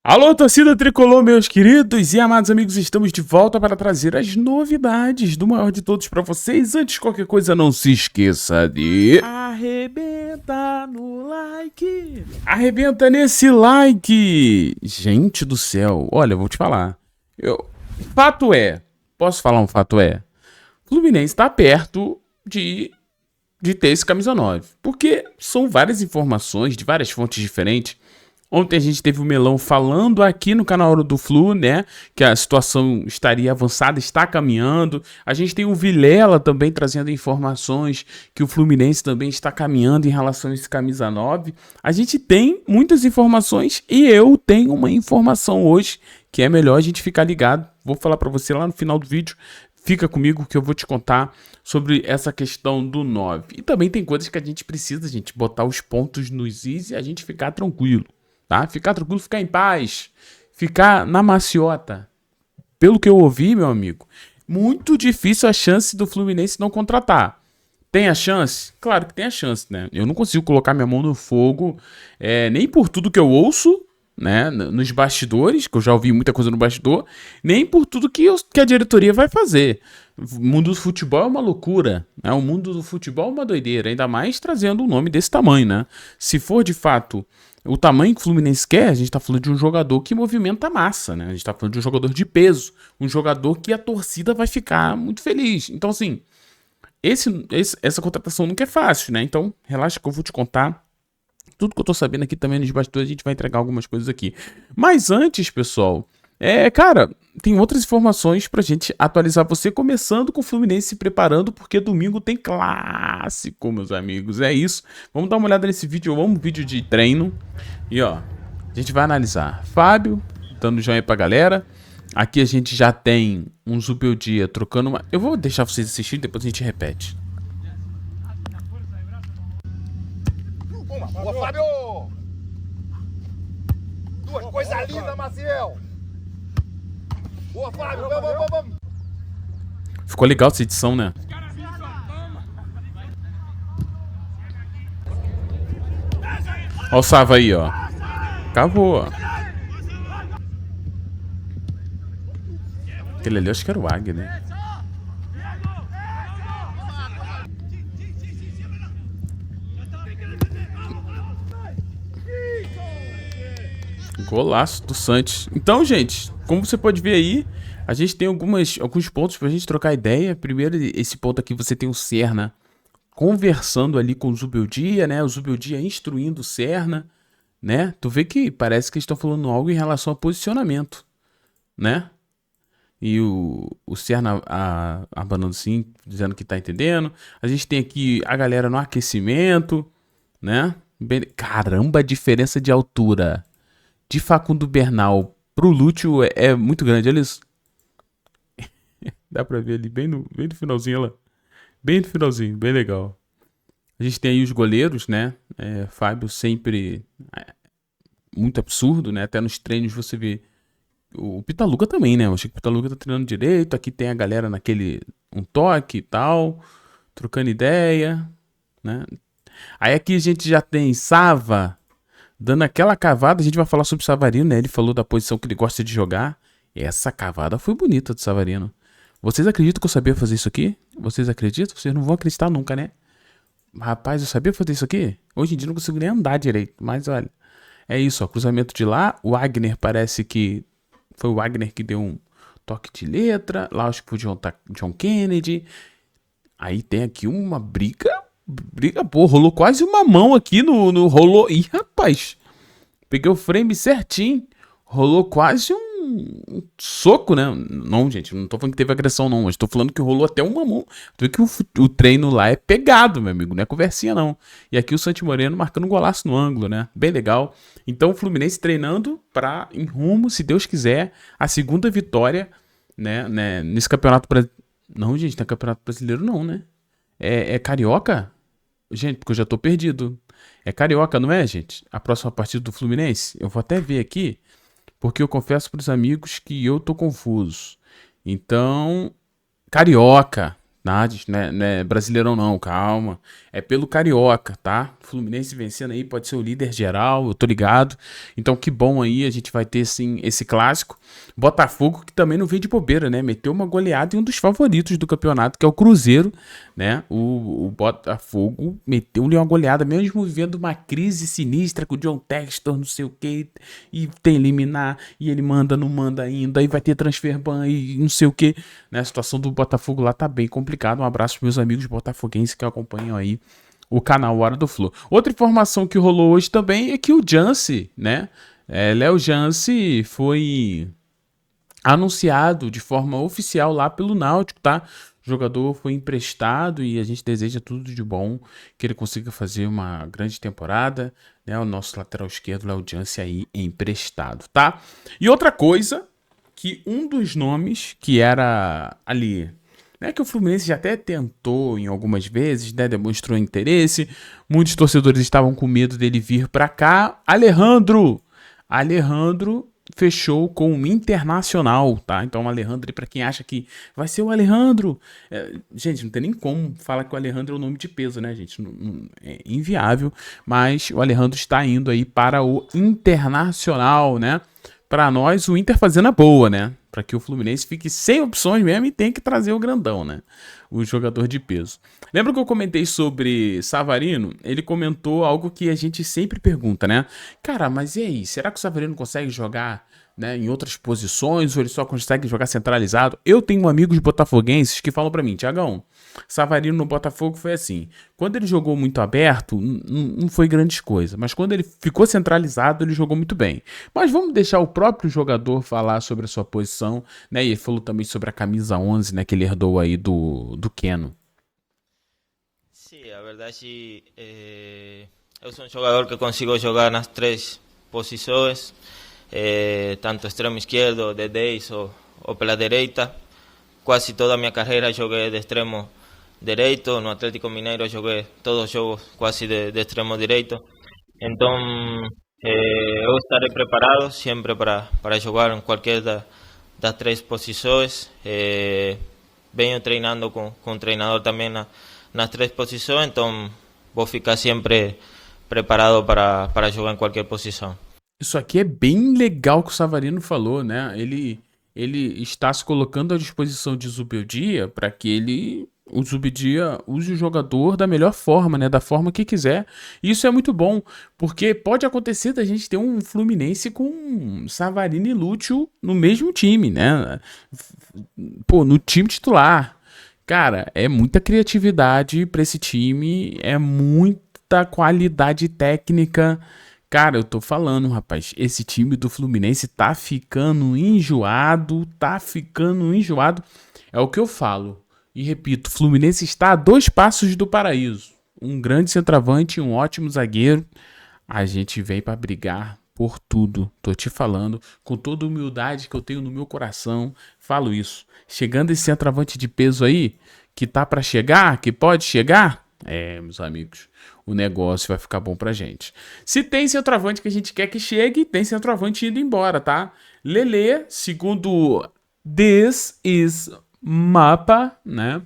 Alô, torcida tricolor, meus queridos e amados amigos, estamos de volta para trazer as novidades do maior de todos para vocês. Antes de qualquer coisa, não se esqueça de arrebenta no like. Arrebenta nesse like. Gente do céu, olha, eu vou te falar. Fato é, posso falar um fato é? O Fluminense está perto de ter esse camisa 9, porque são várias informações de várias fontes diferentes. Ontem a gente teve o Melão falando aqui no canal do Flu, né, que a situação estaria avançada, está caminhando. A gente tem o Vilela também trazendo informações que o Fluminense também está caminhando em relação a esse camisa 9. A gente tem muitas informações e eu tenho uma informação hoje que é melhor a gente ficar ligado. Vou falar para você lá no final do vídeo. Fica comigo que eu vou te contar sobre essa questão do 9. E também tem coisas que a gente precisa, gente, botar os pontos nos is e a gente ficar tranquilo. Tá? Ficar tranquilo, ficar em paz, ficar na maciota. Pelo que eu ouvi, meu amigo, muito difícil a chance do Fluminense não contratar. Tem a chance? Claro que tem a chance, né? Eu não consigo colocar minha mão no fogo, nem por tudo que eu ouço, né, nos bastidores, que eu já ouvi muita coisa no bastidor, nem por tudo que a diretoria vai fazer. O mundo do futebol é uma loucura, né? O mundo do futebol é uma doideira, ainda mais trazendo um nome desse tamanho, né? Se for de fato o tamanho que o Fluminense quer, a gente tá falando de um jogador que movimenta a massa, né? A gente tá falando de um jogador de peso, um jogador que a torcida vai ficar muito feliz. Então, assim, essa contratação nunca é fácil, né? Então, relaxa que eu vou te contar tudo que eu tô sabendo aqui também nos bastidores. A gente vai entregar algumas coisas aqui. Mas antes, pessoal, cara, tem outras informações pra gente atualizar você, começando com o Fluminense se preparando, porque domingo tem clássico, meus amigos. É isso. Vamos dar uma olhada nesse vídeo. Eu amo vídeo de treino. E ó, a gente vai analisar. Fábio, dando joinha pra galera. Aqui a gente já tem um Zubeldia trocando uma... Eu vou deixar vocês assistirem, depois a gente repete. Boa, Fábio! Duas coisas lindas, Maciel! Boa, Fábio! Vamos! Ficou legal essa edição, né? Ó o Sava aí, ó. Cavou, ó. Aquele ali, acho que era o Wagner. Golaço do Santos. Então, gente, como você pode ver aí, a gente tem alguns pontos pra gente trocar ideia. Primeiro, esse ponto aqui, você tem o Serna conversando ali com o Zubeldia, né? O Zubeldia instruindo o Serna, né? Tu vê que parece que eles estão falando algo em relação a posicionamento, né? E o Serna abanando sim, dizendo que tá entendendo. A gente tem aqui a galera no aquecimento, né? Caramba, a diferença de altura de Facundo Bernal pro Lúcio é muito grande, olha isso. Dá pra ver ali bem no finalzinho, lá. Bem no finalzinho, bem legal. A gente tem aí os goleiros, né? Fábio sempre muito absurdo, né? Até nos treinos você vê. O Pitaluga também, né? Eu achei que o Pitaluga tá treinando direito. Aqui tem a galera naquele um toque e tal, trocando ideia, né? Aí aqui a gente já tem Sava dando aquela cavada. A gente vai falar sobre o Savarino, né? Ele falou da posição que ele gosta de jogar. Essa cavada foi bonita do Savarino. Vocês acreditam que eu sabia fazer isso aqui? Vocês acreditam? Vocês não vão acreditar nunca, né? Rapaz, eu sabia fazer isso aqui? Hoje em dia eu não consigo nem andar direito. Mas olha, é isso, ó. Cruzamento de lá. O Wagner parece que... Foi o Wagner que deu um toque de letra. Lá acho que foi o John Kennedy. Aí tem aqui uma briga, pô, rolou quase uma mão aqui no rolou. Ih, rapaz, peguei o frame certinho, rolou quase um soco, né? Não, gente, não tô falando que teve agressão não, mas tô falando que rolou até uma mão. Tu vê que o treino lá é pegado, meu amigo, não é conversinha não. E aqui o Santi Moreno marcando um golaço no ângulo, né? Bem legal. Então o Fluminense treinando para em rumo, se Deus quiser, a segunda vitória, né, nesse campeonato brasileiro. Não, gente, não é campeonato brasileiro não, né? É carioca? Gente, porque eu já tô perdido. É carioca, não é, gente? A próxima partida do Fluminense? Eu vou até ver aqui, porque eu confesso pros amigos que eu tô confuso. Então, carioca. Não é Brasileirão não, calma. É pelo Carioca, tá? Fluminense vencendo aí, pode ser o líder geral, eu tô ligado. Então que bom aí, a gente vai ter sim esse clássico. Botafogo que também não veio de bobeira, né? Meteu uma goleada em um dos favoritos do campeonato, que é o Cruzeiro, né? O Botafogo meteu-lhe uma goleada, mesmo vivendo uma crise sinistra com o John Textor, não sei o que, e tem eliminar, e ele manda, não manda ainda, aí vai ter transfer ban e não sei o que, né? A situação do Botafogo lá tá bem complicada. Um abraço pros meus amigos botafoguenses que acompanham aí o canal Hora do Flu. Outra informação que rolou hoje também é que o Jansi, né? Léo Jansi foi anunciado de forma oficial lá pelo Náutico, tá? O jogador foi emprestado e a gente deseja tudo de bom, que ele consiga fazer uma grande temporada, né? O nosso lateral esquerdo, Léo Jansi, aí emprestado, tá? E outra coisa, que um dos nomes que era ali, né, que o Fluminense já até tentou em algumas vezes, né, demonstrou interesse, muitos torcedores estavam com medo dele vir para cá. Alejandro fechou com o Internacional, tá? Então o Alejandro, para quem acha que vai ser o Alejandro, gente, não tem nem como falar que o Alejandro é o nome de peso, né, gente? É inviável, mas o Alejandro está indo aí para o Internacional, né? Para nós, o Inter fazendo a boa, né? Para que o Fluminense fique sem opções mesmo e tem que trazer o grandão, né? O jogador de peso. Lembra que eu comentei sobre Savarino? Ele comentou algo que a gente sempre pergunta, né? Cara, mas e aí? Será que o Savarino consegue jogar, né, em outras posições ou ele só consegue jogar centralizado? Eu tenho amigos botafoguenses que falam para mim, Tiagão, Savarino no Botafogo foi assim. Quando ele jogou muito aberto, não foi grande coisa. Mas quando ele ficou centralizado, ele jogou muito bem. Mas vamos deixar o próprio jogador falar sobre a sua posição, né? E ele falou também sobre a camisa 11, né? Que ele herdou aí do Keno. Sí, a verdade eu sou um jogador que consigo jogar nas três posições, tanto extremo esquerdo, de 10 ou pela direita. Quase toda a minha carreira joguei de extremo direito. No Atlético Mineiro joguei todos os jogos quase de extremo direito. Então eu estarei preparado sempre para jogar em qualquer das três posições. Venho treinando com o treinador também nas três posições, então vou ficar sempre preparado para jogar em qualquer posição. Isso aqui é bem legal que o Savarino falou, né? Ele está se colocando à disposição de Zubeldia para que o Zubeldia use o jogador da melhor forma, né? Da forma que quiser. E isso é muito bom, porque pode acontecer da gente ter um Fluminense com Savarino e Lúcio no mesmo time, né? Pô, no time titular. Cara, é muita criatividade para esse time, é muita qualidade técnica. Cara, eu tô falando, rapaz, esse time do Fluminense tá ficando enjoado, tá ficando enjoado. É o que eu falo. E repito, o Fluminense está a 2 passos do paraíso. Um grande centroavante, um ótimo zagueiro. A gente vem pra brigar por tudo. Tô te falando, com toda a humildade que eu tenho no meu coração, falo isso. Chegando esse centroavante de peso aí, que tá pra chegar, que pode chegar, meus amigos, o negócio vai ficar bom pra gente. Se tem centroavante que a gente quer que chegue, tem centroavante indo embora, tá? Lelê, segundo This is Mapa, né?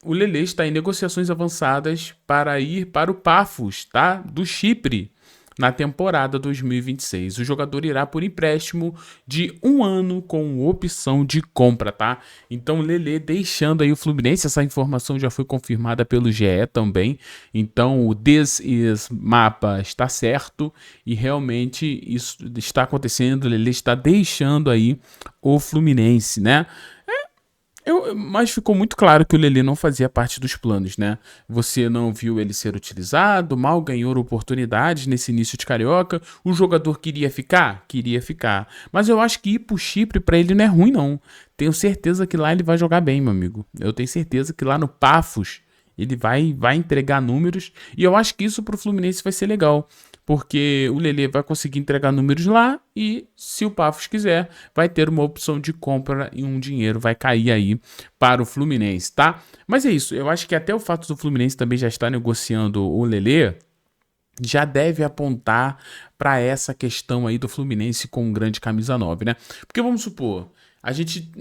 O Lelê está em negociações avançadas para ir para o Paphos, tá? Do Chipre, na temporada 2026. O jogador irá por empréstimo de 1 ano com opção de compra, tá? Então, Lelê deixando aí o Fluminense. Essa informação já foi confirmada pelo GE também. Então, o This is Mapa está certo e realmente isso está acontecendo. Lelê está deixando aí o Fluminense, né? Mas ficou muito claro que o Lelê não fazia parte dos planos, né? Você não viu ele ser utilizado, mal ganhou oportunidades nesse início de Carioca. O jogador queria ficar? Queria ficar. Mas eu acho que ir pro Chipre pra ele não é ruim, não. Tenho certeza que lá ele vai jogar bem, meu amigo. Eu tenho certeza que lá no Paphos ele vai entregar números. E eu acho que isso pro Fluminense vai ser legal. Porque o Lelê vai conseguir entregar números lá e, se o Paphos quiser, vai ter uma opção de compra e um dinheiro vai cair aí para o Fluminense, tá? Mas é isso, eu acho que até o fato do Fluminense também já estar negociando o Lelê já deve apontar para essa questão aí do Fluminense com um grande camisa 9, né? Porque vamos supor, a gente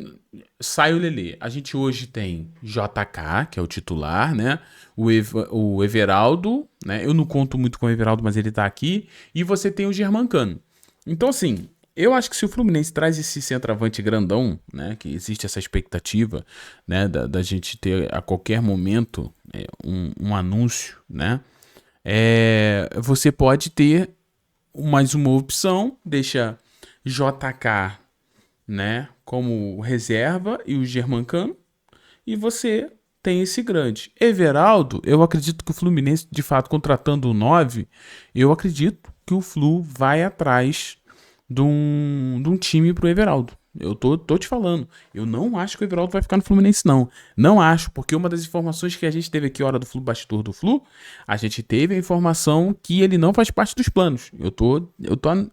sai o Lelê. A gente hoje tem JK, que é o titular, né? O Everaldo, né? Eu não conto muito com o Everaldo, mas ele tá aqui. E você tem o Germancano. Então, assim, eu acho que se o Fluminense traz esse centroavante grandão, né? Que existe essa expectativa, né? Da gente ter a qualquer momento um anúncio, né? Você pode ter mais uma opção, deixa JK, né, como reserva e o Germancano, e você tem esse grande. Everaldo, eu acredito que o Fluminense, de fato, contratando o 9, eu acredito que o Flu vai atrás de um time pro Everaldo. Eu tô te falando. Eu não acho que o Everaldo vai ficar no Fluminense, não. Não acho, porque uma das informações que a gente teve aqui, hora do Flu, bastidor do Flu, a gente teve a informação que ele não faz parte dos planos. Eu tô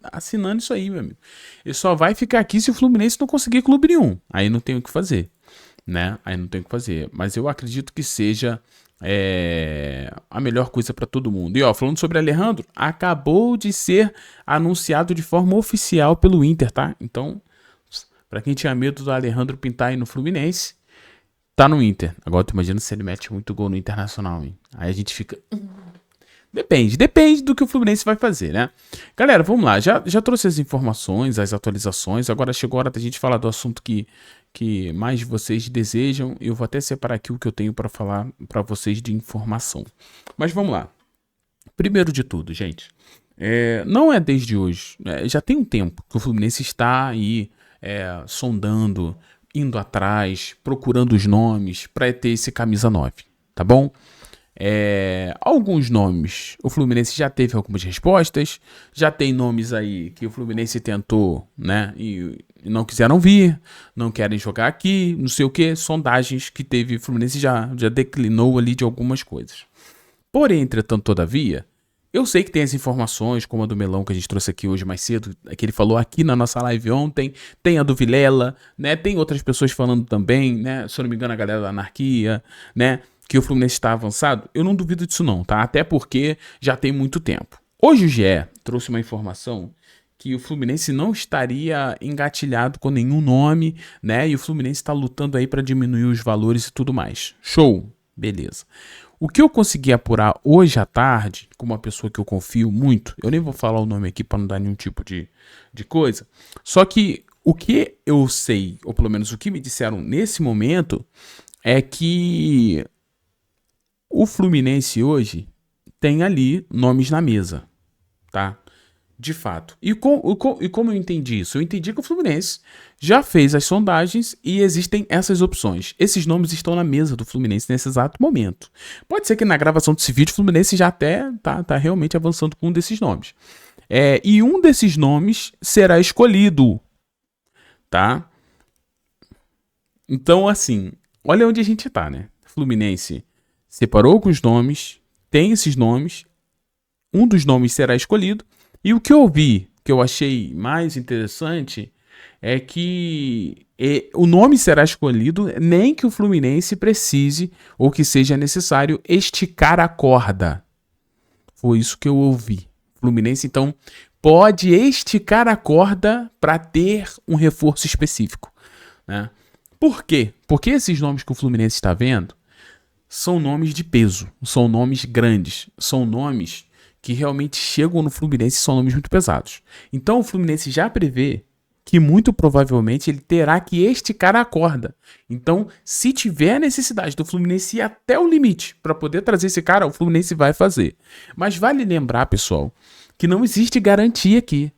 assinando isso aí, meu amigo. Ele só vai ficar aqui se o Fluminense não conseguir clube nenhum. Aí não tem o que fazer, né? Aí não tem o que fazer. Mas eu acredito que seja a melhor coisa para todo mundo. E ó, falando sobre Alejandro, acabou de ser anunciado de forma oficial pelo Inter, tá? Então, pra quem tinha medo do Alejandro pintar aí no Fluminense, tá no Inter. Agora tu imagina se ele mete muito gol no Internacional, hein? Aí a gente fica... Depende do que o Fluminense vai fazer, né? Galera, vamos lá. Já trouxe as informações, as atualizações. Agora chegou a hora da gente falar do assunto que mais de vocês desejam. Eu vou até separar aqui o que eu tenho para falar para vocês de informação. Mas vamos lá. Primeiro de tudo, gente. Não é desde hoje. Já tem um tempo que o Fluminense está aí sondando, indo atrás, procurando os nomes para ter esse camisa 9, tá bom? Alguns nomes, o Fluminense já teve algumas respostas, já tem nomes aí que o Fluminense tentou, né, e não quiseram vir, não querem jogar aqui, não sei o que, sondagens que teve, o Fluminense já declinou ali de algumas coisas. Porém, entretanto, todavia, eu sei que tem as informações, como a do Melão que a gente trouxe aqui hoje mais cedo, que ele falou aqui na nossa live ontem, tem a do Vilela, né, tem outras pessoas falando também, né, se eu não me engano a galera da Anarquia, né, que o Fluminense está avançado. Eu não duvido disso não, tá, até porque já tem muito tempo. Hoje o GE trouxe uma informação que o Fluminense não estaria engatilhado com nenhum nome, né, e o Fluminense está lutando aí para diminuir os valores e tudo mais. Show, beleza. O que eu consegui apurar hoje à tarde, com uma pessoa que eu confio muito, eu nem vou falar o nome aqui para não dar nenhum tipo de coisa, só que o que eu sei, ou pelo menos o que me disseram nesse momento, é que o Fluminense hoje tem ali nomes na mesa, tá? De fato. E como eu entendi isso? Eu entendi que o Fluminense já fez as sondagens e existem essas opções. Esses nomes estão na mesa do Fluminense nesse exato momento. Pode ser que na gravação desse vídeo o Fluminense já até tá realmente avançando com um desses nomes. E um desses nomes será escolhido, tá? Então, assim, olha onde a gente tá, né? Fluminense separou com os nomes, tem esses nomes, um dos nomes será escolhido. E o que eu vi, que eu achei mais interessante, é que o nome será escolhido nem que o Fluminense precise ou que seja necessário esticar a corda. Foi isso que eu ouvi. O Fluminense, então, pode esticar a corda para ter um reforço específico, né? Por quê? Porque esses nomes que o Fluminense está vendo são nomes de peso, são nomes grandes, são nomes que realmente chegam no Fluminense, são nomes muito pesados. Então o Fluminense já prevê que muito provavelmente ele terá que esticar a corda. Então, se tiver a necessidade do Fluminense ir até o limite para poder trazer esse cara, o Fluminense vai fazer. Mas vale lembrar, pessoal, que não existe garantia aqui.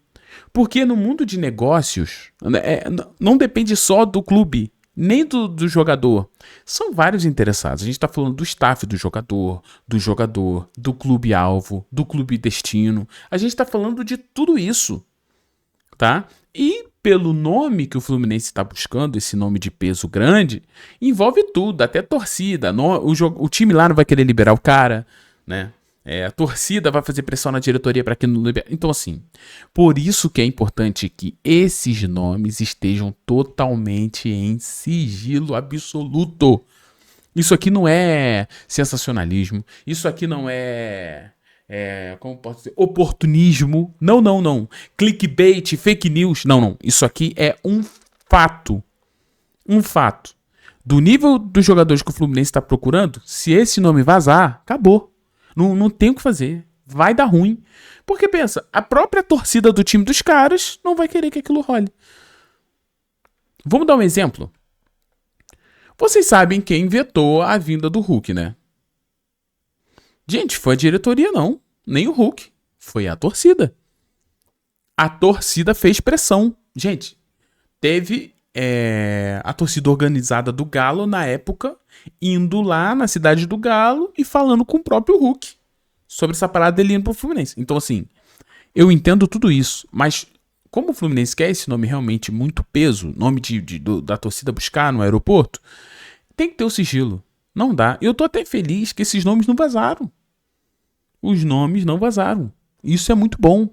Porque no mundo de negócios, não depende só do clube, nem do jogador. São vários interessados. A gente está falando do staff do jogador, do clube-alvo, do clube-destino. A gente está falando de tudo isso, tá? E pelo nome que o Fluminense está buscando, esse nome de peso grande, envolve tudo, até torcida. O time lá não vai querer liberar o cara, né? A torcida vai fazer pressão na diretoria para que não libere. Então, assim, por isso que é importante que esses nomes estejam totalmente em sigilo absoluto. Isso aqui não é sensacionalismo. Isso aqui não como posso dizer? Oportunismo. Não. Clickbait, fake news. Não. Isso aqui é um fato. um fato. Do nível dos jogadores que o Fluminense está procurando, se esse nome vazar, acabou. Não tem o que fazer. Vai dar ruim. Porque pensa, a própria torcida do time dos caras não vai querer que aquilo role. Vamos dar um exemplo? Vocês sabem quem vetou a vinda do Hulk, né? Gente, foi a diretoria não. Nem o Hulk. Foi a torcida. A torcida fez pressão. Gente, teve a torcida organizada do Galo na época, indo lá na cidade do Galo e falando com o próprio Hulk sobre essa parada dele indo pro Fluminense. Então, assim, eu entendo tudo isso, mas como o Fluminense quer esse nome realmente muito peso, nome da torcida buscar no aeroporto, tem que ter o sigilo. Não dá. Eu tô até feliz que esses nomes não vazaram. Os nomes não vazaram. Isso é muito bom.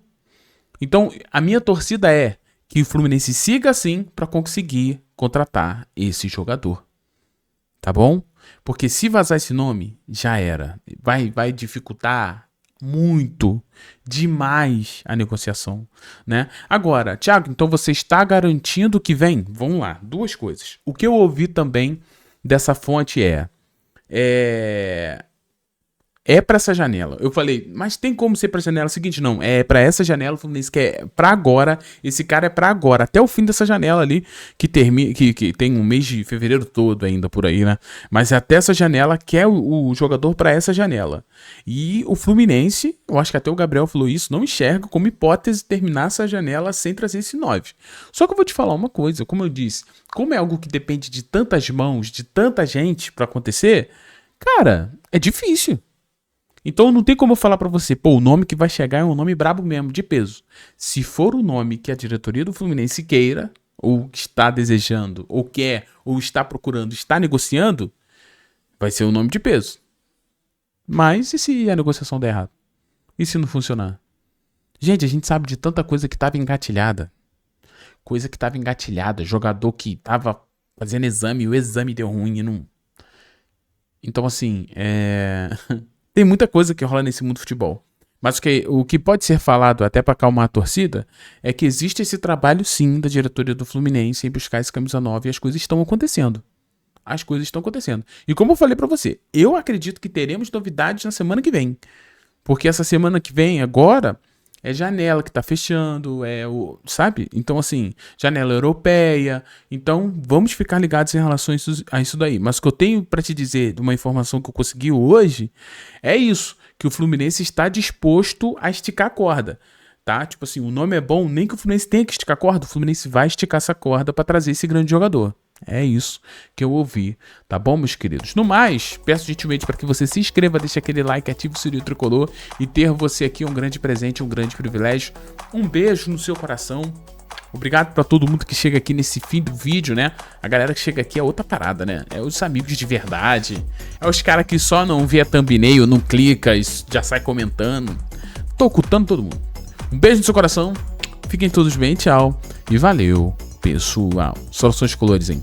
Então, a minha torcida é que o Fluminense siga assim para conseguir contratar esse jogador. Tá bom? Porque se vazar esse nome, já era. Vai dificultar muito, demais a negociação, né? Agora, Thiago, então você está garantindo que vem? Vamos lá, duas coisas. O que eu ouvi também dessa fonte é para essa janela. Eu falei, mas tem como ser para janela? Seguinte, não, é para essa janela, o Fluminense quer para agora, esse cara é para agora, até o fim dessa janela ali, que termina, que tem um mês de fevereiro todo ainda por aí, né? Mas até essa janela quer o jogador para essa janela. E o Fluminense, eu acho que até o Gabriel falou isso, não enxerga como hipótese terminar essa janela sem trazer esse 9. Só que eu vou te falar uma coisa, como eu disse, como é algo que depende de tantas mãos, de tanta gente para acontecer, cara, é difícil. Então não tem como eu falar pra você, pô, o nome que vai chegar é um nome brabo mesmo, de peso. Se for o nome que a diretoria do Fluminense queira, ou está desejando, ou quer, ou está procurando, está negociando, vai ser um nome de peso. Mas e se a negociação der errado? E se não funcionar? Gente, a gente sabe de tanta coisa que estava engatilhada. Jogador que estava fazendo exame e o exame deu ruim e não... Então assim, tem muita coisa que rola nesse mundo do futebol. Mas o que pode ser falado até para acalmar a torcida é que existe esse trabalho sim da diretoria do Fluminense em buscar esse camisa 9 e as coisas estão acontecendo. E como eu falei para você, eu acredito que teremos novidades na semana que vem. Porque essa semana que vem agora é janela que tá fechando, sabe? Então assim, janela europeia. Então vamos ficar ligados em relação a isso daí. Mas o que eu tenho para te dizer de uma informação que eu consegui hoje é isso, que o Fluminense está disposto a esticar a corda, tá? Tipo assim, o nome é bom, nem que o Fluminense tenha que esticar a corda, o Fluminense vai esticar essa corda para trazer esse grande jogador. É isso que eu ouvi, tá bom, meus queridos? No mais, peço gentilmente para que você se inscreva, deixe aquele like, ative o sininho tricolor e ter você aqui um grande presente, um grande privilégio. Um beijo no seu coração. Obrigado para todo mundo que chega aqui nesse fim do vídeo, né? A galera que chega aqui é outra parada, né? É os amigos de verdade. É os caras que só não vê a thumbnail, não clica e já sai comentando. Tô ocultando todo mundo. Um beijo no seu coração. Fiquem todos bem, tchau. E valeu, pessoal. Soluções Colores, hein?